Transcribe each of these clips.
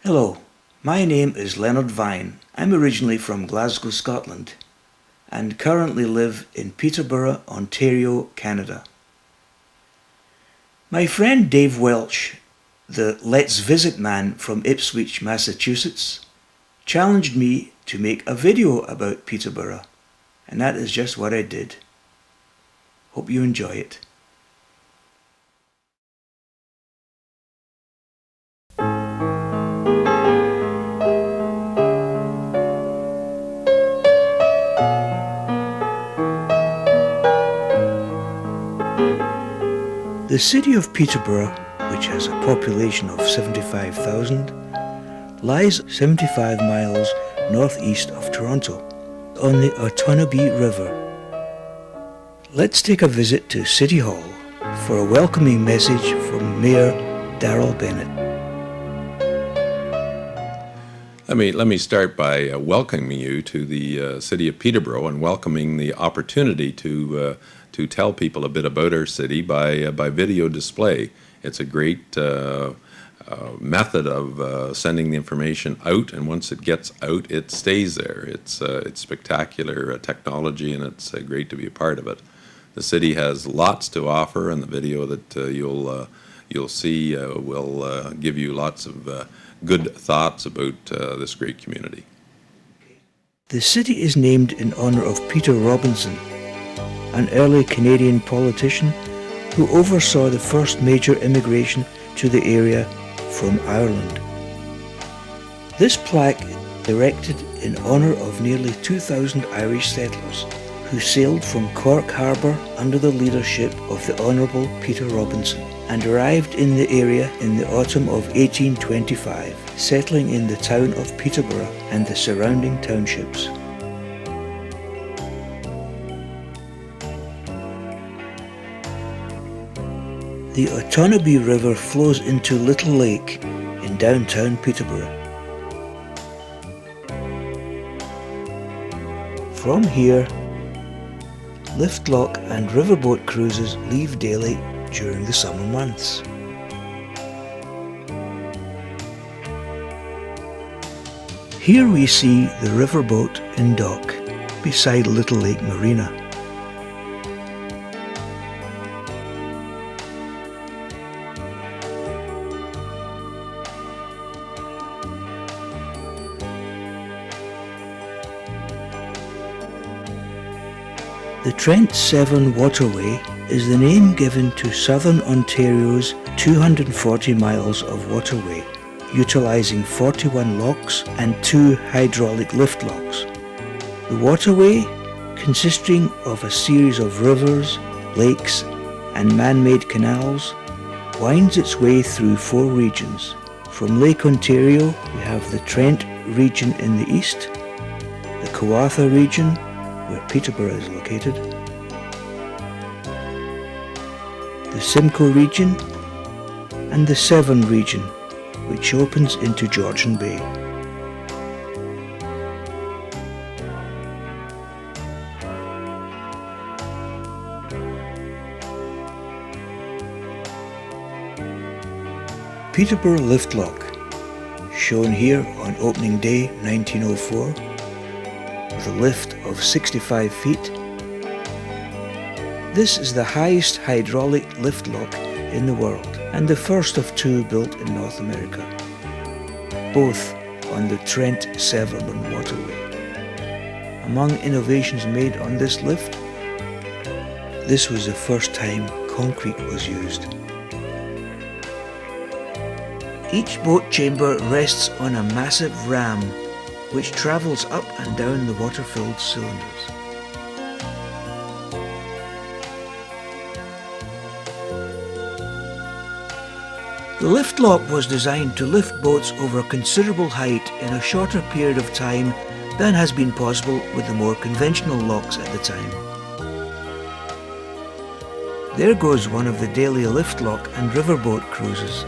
Hello, my name is Leonard Vine. I'm originally from Glasgow, Scotland, and currently live in Peterborough, Ontario, Canada. My friend Dave Welch, the Let's Visit man from Ipswich, Massachusetts, challenged me to make a video about Peterborough, and that is just what I did. Hope you enjoy it. The city of Peterborough, which has a population of 75,000, lies 75 miles northeast of Toronto, on the Otonabee River. Let's take a visit to City Hall for a welcoming message from Mayor Darrell Bennett. Let me start by welcoming you to the city of Peterborough and welcoming the opportunity to tell people a bit about our city by video display. It's a great method of sending the information out, and once it gets out, it stays there. It's spectacular technology, and it's great to be a part of it. The city has lots to offer, and the video that you'll see will give you lots of good thoughts about this great community. The city is named in honour of Peter Robinson, an early Canadian politician who oversaw the first major immigration to the area from Ireland. This plaque is erected in honour of nearly 2,000 Irish settlers who sailed from Cork Harbour under the leadership of the Honourable Peter Robinson and arrived in the area in the autumn of 1825, settling in the town of Peterborough and the surrounding townships. The Otonabee River flows into Little Lake in downtown Peterborough. From here, lift lock and riverboat cruises leave daily during the summer months. Here we see the riverboat in dock beside Little Lake Marina. The Trent Severn Waterway is the name given to southern Ontario's 240 miles of waterway, utilising 41 locks and 2 hydraulic lift locks. The waterway, consisting of a series of rivers, lakes and man-made canals, winds its way through 4 regions. From Lake Ontario we have the Trent region in the east, the Kawartha region, where Peterborough is located, the Simcoe region, and the Severn region, which opens into Georgian Bay. Peterborough Lift Lock, shown here on opening day 1904, with a lift of 65 feet. This is the highest hydraulic lift lock in the world and the first of 2 built in North America, both on the Trent Severn Waterway. Among innovations made on this lift, this was the first time concrete was used. Each boat chamber rests on a massive ram which travels up and down the water-filled cylinders. The lift lock was designed to lift boats over a considerable height in a shorter period of time than has been possible with the more conventional locks at the time. There goes one of the daily lift lock and riverboat cruises.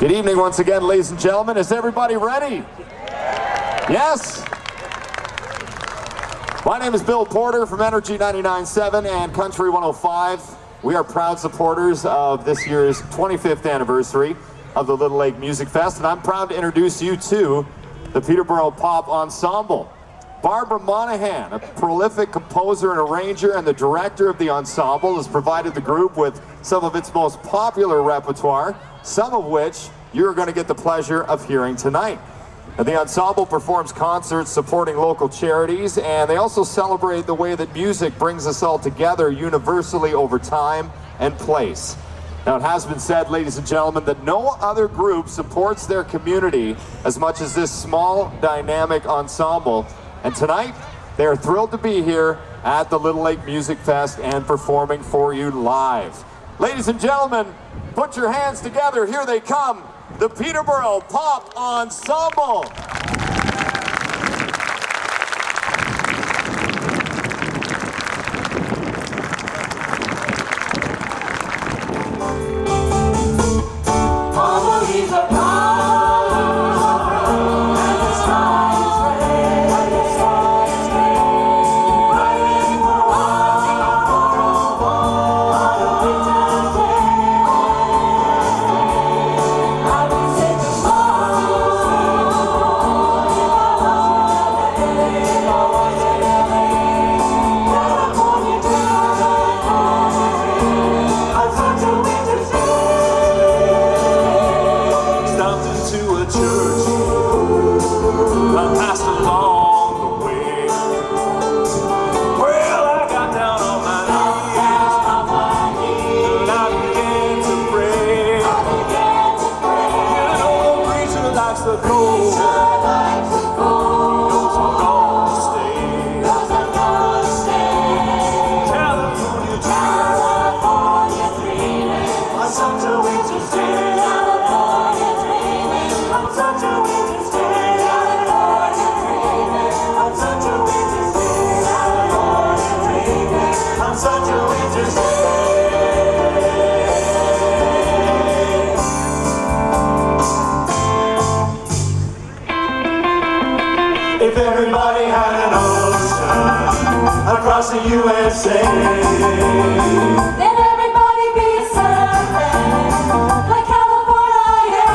Good evening once again, ladies and gentlemen. Is everybody ready? Yes? My name is Bill Porter from Energy 99.7 and Country 105. We are proud supporters of this year's 25th anniversary of the Little Lake Music Fest, and I'm proud to introduce you to the Peterborough Pop Ensemble. Barbara Monahan, a prolific composer and arranger and the director of the ensemble, has provided the group with some of its most popular repertoire, some of which you're going to get the pleasure of hearing tonight. And the ensemble performs concerts supporting local charities, and they also celebrate the way that music brings us all together universally over time and place. Now, it has been said, ladies and gentlemen, that no other group supports their community as much as this small, dynamic ensemble. And tonight, they are thrilled to be here at the Little Lake Music Fest and performing for you live. Ladies and gentlemen, put your hands together. Here they come, the Peterborough Pop Ensemble. If everybody had an ocean across the USA, then everybody be a surfing like California.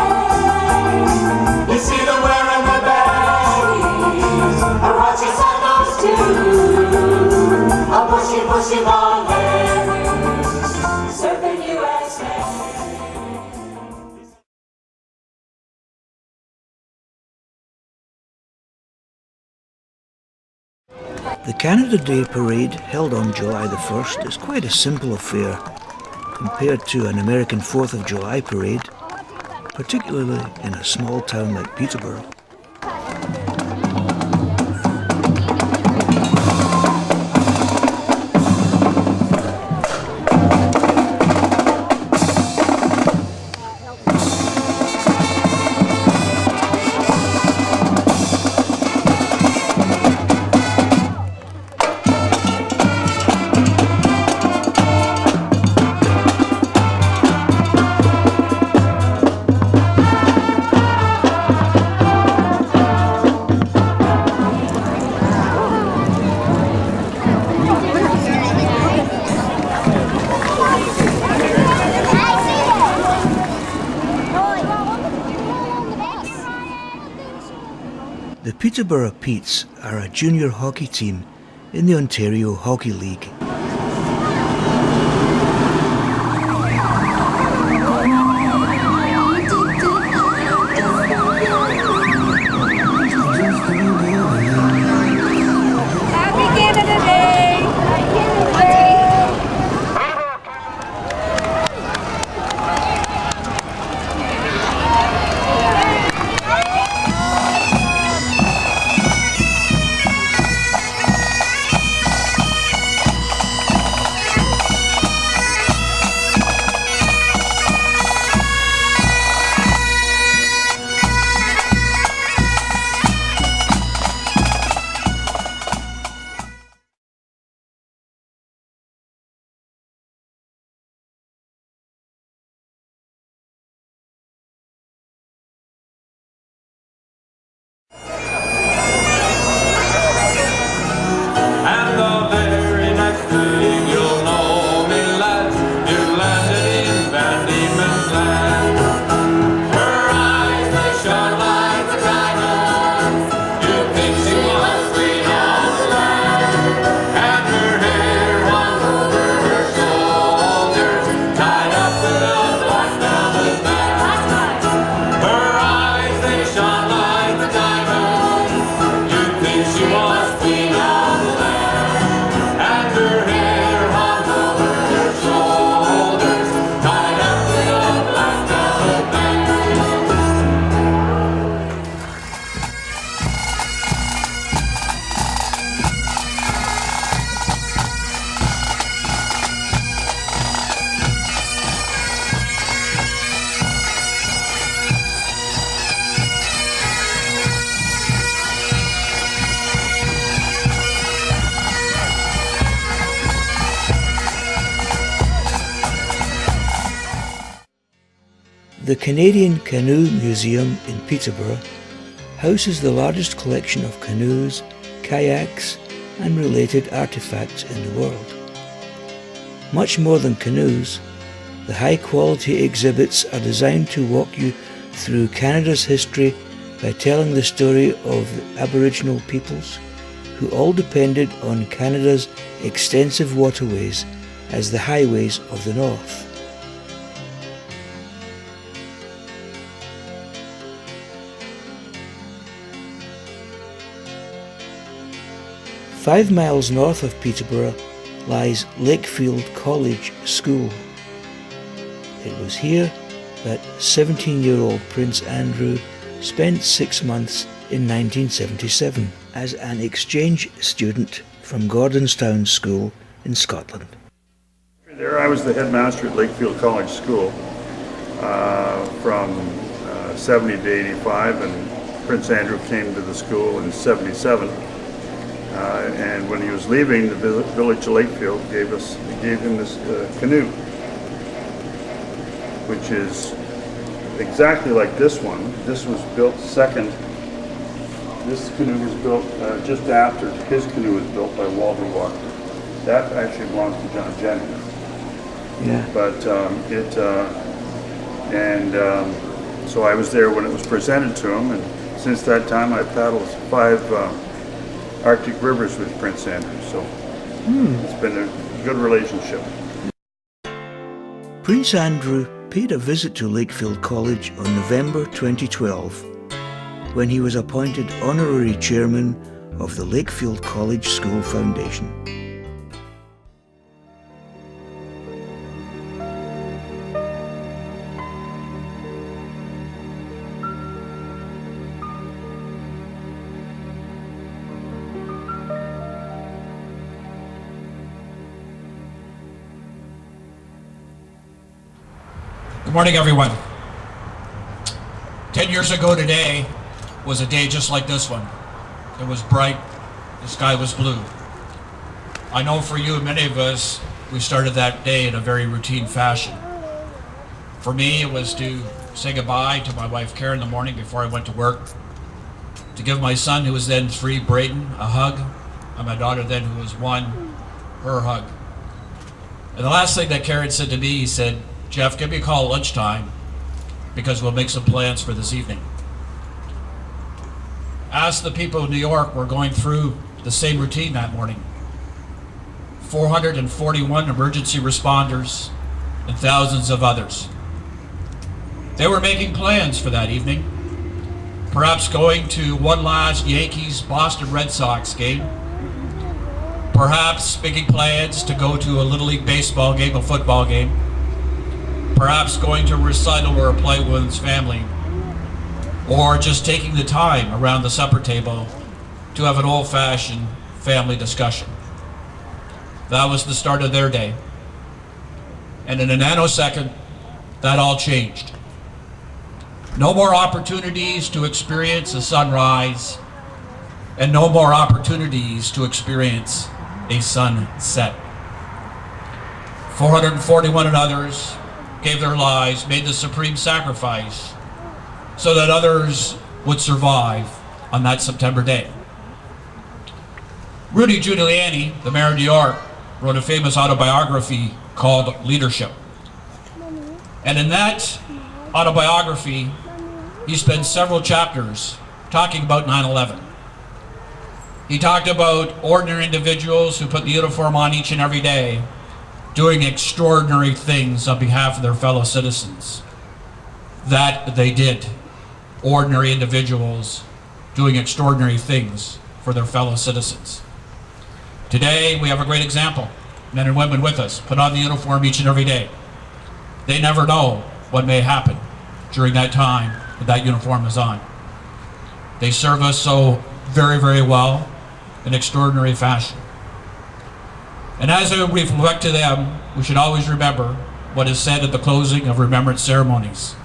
You see them wearing their baggies and watching sandals too. A bushy, bushy long hair, surfing USA. The Canada Day Parade, held on July the 1st, is quite a simple affair compared to an American 4th of July parade, particularly in a small town like Peterborough. The Peterborough Petes are a junior hockey team in the Ontario Hockey League. The Canadian Canoe Museum in Peterborough houses the largest collection of canoes, kayaks, and related artifacts in the world. Much more than canoes, the high-quality exhibits are designed to walk you through Canada's history by telling the story of the Aboriginal peoples who all depended on Canada's extensive waterways as the highways of the north. "5 miles north of Peterborough lies Lakefield College School. It was here that 17-year-old Prince Andrew spent 6 months in 1977 as an exchange student from Gordonstown School in Scotland. There I was the headmaster at Lakefield College School from 70 to 85, and Prince Andrew came to the school in 77. And when he was leaving, the village of Lakefield gave him this canoe, which is exactly like this one. This was built second. This canoe was built just after his canoe was built by Walter Walker. That actually belongs to John Jennings. Yeah. But so I was there when it was presented to him, and since that time I paddled 5 Arctic rivers with Prince Andrew, so it's been a good relationship. Prince Andrew paid a visit to Lakefield College on November 2012 when he was appointed honorary chairman of the Lakefield College School Foundation. Good morning, everyone. 10 years ago today was a day just like this one. It was bright, the sky was blue. I know for you, many of us, we started that day in a very routine fashion. For me, it was to say goodbye to my wife Karen in the morning before I went to work, to give my son, who was then 3, Braden, a hug, and my daughter then, who was 1, her hug. And the last thing that Karen said to me, he said, "Jeff, give me a call at lunchtime because we'll make some plans for this evening." As the people of New York were going through the same routine that morning, 441 emergency responders and thousands of others. They were making plans for that evening, perhaps going to one last Yankees-Boston Red Sox game, perhaps making plans to go to a Little League baseball game, a football game, perhaps going to a recital or a play with his family, or just taking the time around the supper table to have an old-fashioned family discussion. That was the start of their day. And in a nanosecond, that all changed. No more opportunities to experience a sunrise, and no more opportunities to experience a sunset. 441 and others gave their lives, made the supreme sacrifice so that others would survive on that September day. Rudy Giuliani, the mayor of New York, wrote a famous autobiography called Leadership. And in that autobiography, he spent several chapters talking about 9/11. He talked about ordinary individuals who put the uniform on each and every day, doing extraordinary things on behalf of their fellow citizens. That they did. Ordinary individuals doing extraordinary things for their fellow citizens. Today, we have a great example. Men and women with us put on the uniform each and every day. They never know what may happen during that time that that uniform is on. They serve us so very, very well in extraordinary fashion. And as we reflect to them, we should always remember what is said at the closing of remembrance ceremonies.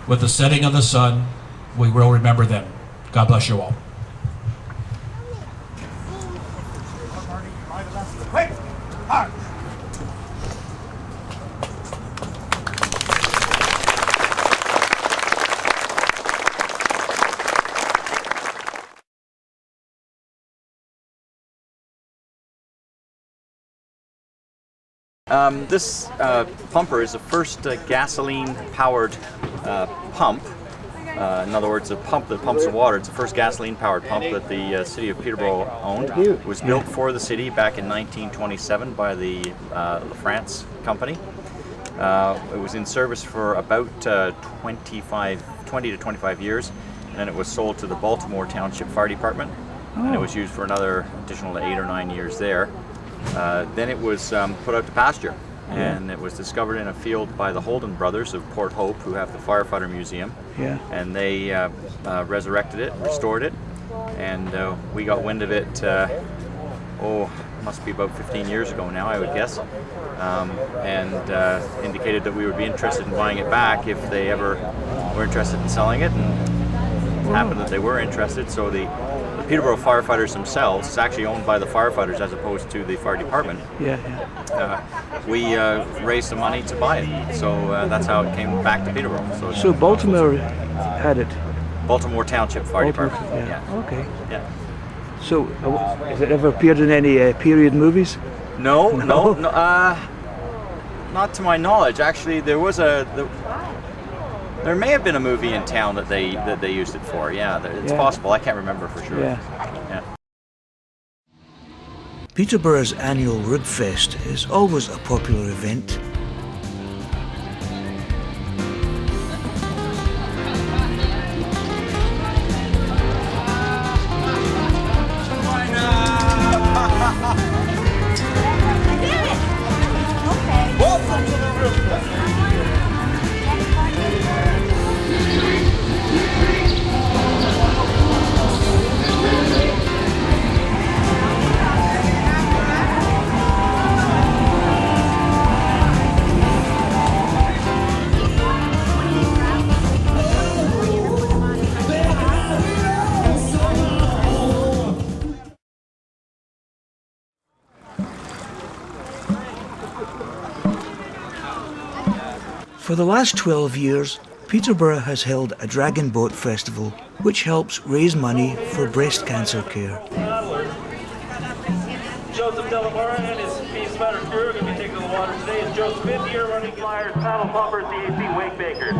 With the setting of the sun, we will remember them. God bless you all. Quick! March! This pumper is the first gasoline-powered pump. In other words, a pump that pumps the water. It's the first gasoline-powered pump that the city of Peterborough owned. It was built for the city back in 1927 by the France company. It was in service for about 20 to 25 years, and then it was sold to the Baltimore Township Fire Department, and it was used for another additional 8 or 9 years there. Then it was put out to pasture, and it was discovered in a field by the Holden brothers of Port Hope, who have the firefighter museum. And they resurrected it, restored it, and we got wind of it, must be about 15 years ago now, I would guess, and indicated that we would be interested in buying it back if they ever were interested in selling it, and it happened that they were interested. So the Peterborough firefighters themselves, it's actually owned by the firefighters as opposed to the fire department. We raised the money to buy it, so that's how it came back to Peterborough. So Baltimore had it? Baltimore Township Fire Department. Okay. Yeah. So has it ever appeared in any period movies? No. Not to my knowledge. Actually, there may have been a movie in town that they used it for. Yeah, it's possible. I can't remember for sure. Yeah. Peterborough's annual Ribfest is always a popular event. For the last 12 years, Peterborough has held a Dragon Boat Festival, which helps raise money for breast cancer care. Joseph Delamora and his Peace Matter crew are going to be taking the water today. It's Joe's 5th year running flyers, paddle pumpers, DAC wake bakers.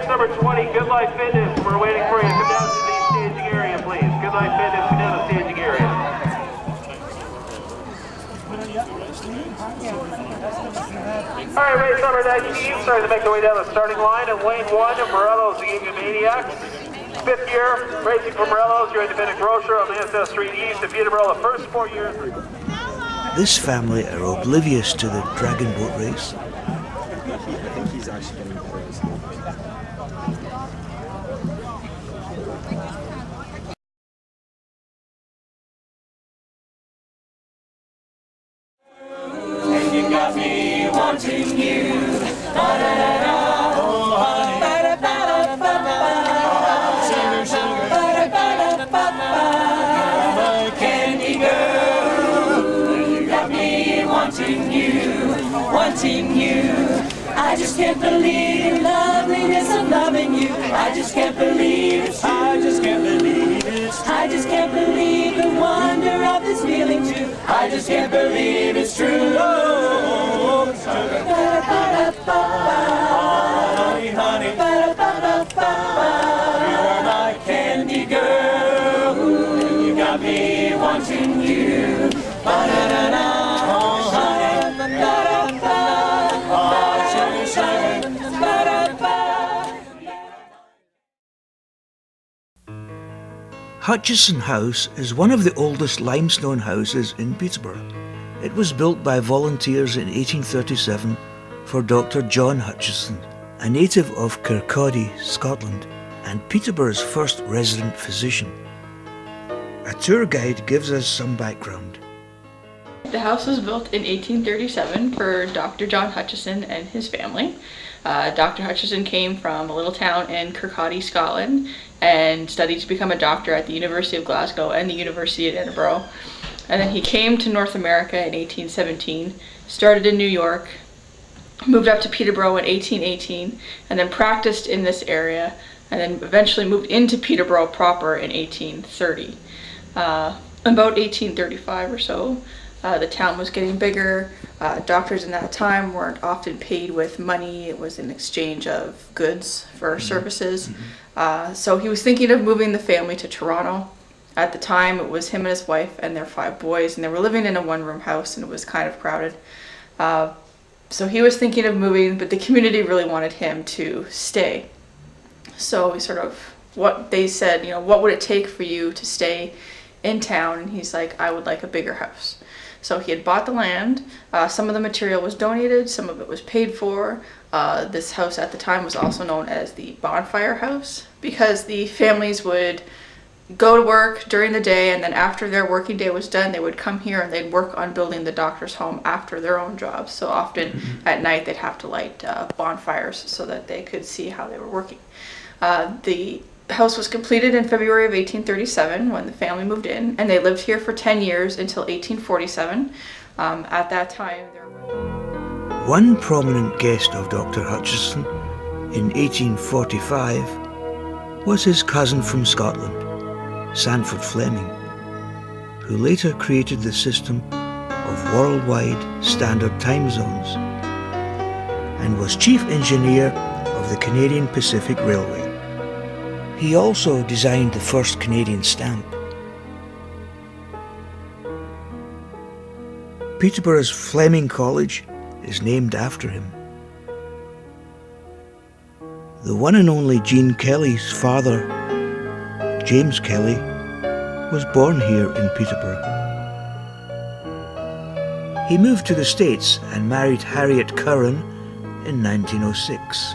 Number 20, Good Life Fitness. We're waiting for you to come down to the staging area, please. Good Life Fitness, come down to the staging area. All right, race number 19, starting to make their way down the starting line. And lane 1 of Morello's the Union Maniacs. 5th year, racing for Morello's, your independent grocer on Manchester Street East in Peterborough. The first 4 years. This family are oblivious to the Dragon Boat race. I think he's actually going to be And you got me wanting you. Ba-da-da-da. Oh, honey. Ba-da-ba-da-ba-ba. Sugar, sugar. Ba-da-ba-da-ba-ba. My candy girl. And you got me wanting you, wanting you. I just can't believe the loveliness of loving you. I just can't believe it's true. I just can't believe it's true. I just can't believe the wonder of this feeling too. I just can't believe it's true. Oh, it's true. Honey, honey. You are my candy girl. And you got me wanting you. Ba-da-da-da. Hutchison House is one of the oldest limestone houses in Peterborough. It was built by volunteers in 1837 for Dr. John Hutchison, a native of Kirkcaldy, Scotland, and Peterborough's first resident physician. A tour guide gives us some background. The house was built in 1837 for Dr. John Hutchison and his family. Dr. Hutchison came from a little town in Kirkcaldy, Scotland, and studied to become a doctor at the University of Glasgow and the University of Edinburgh. And then he came to North America in 1817, started in New York, moved up to Peterborough in 1818, and then practiced in this area, and then eventually moved into Peterborough proper in 1830. About 1835 or so, the town was getting bigger. Doctors in that time weren't often paid with money. It was in exchange of goods for services. So he was thinking of moving the family to Toronto. At the time, it was him and his wife and their 5 boys, and they were living in a one-room house, and it was kind of crowded. So he was thinking of moving, but the community really wanted him to stay. So we sort of, what they said, what would it take for you to stay in town? And he's like, I would like a bigger house. So he had bought the land. Some of the material was donated, some of it was paid for. This house at the time was also known as the Bonfire House, because the families would go to work during the day, and then after their working day was done, they would come here and they'd work on building the doctor's home after their own jobs. So often at night they'd have to light bonfires so that they could see how they were working. The house was completed in February of 1837 when the family moved in, and they lived here for 10 years until 1847. At that time, there were... One prominent guest of Dr. Hutchison in 1845 was his cousin from Scotland, Sanford Fleming, who later created the system of worldwide standard time zones and was chief engineer of the Canadian Pacific Railway. He also designed the first Canadian stamp. Peterborough's Fleming College is named after him. The one and only Jean Kelly's father, James Kelly, was born here in Peterborough. He moved to the States and married Harriet Curran in 1906.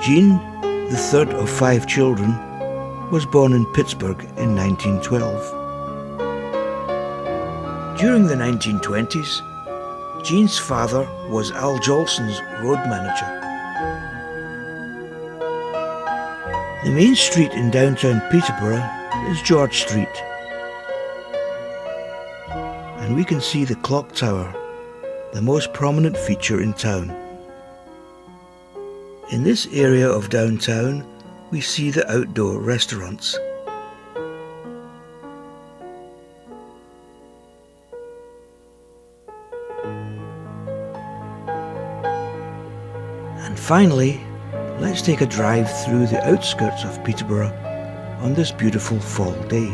Jean, the third of 5 children, was born in Pittsburgh in 1912. During the 1920s, Jean's father was Al Jolson's road manager. The main street in downtown Peterborough is George Street, and we can see the clock tower, the most prominent feature in town. In this area of downtown, we see the outdoor restaurants. And finally, let's take a drive through the outskirts of Peterborough on this beautiful fall day.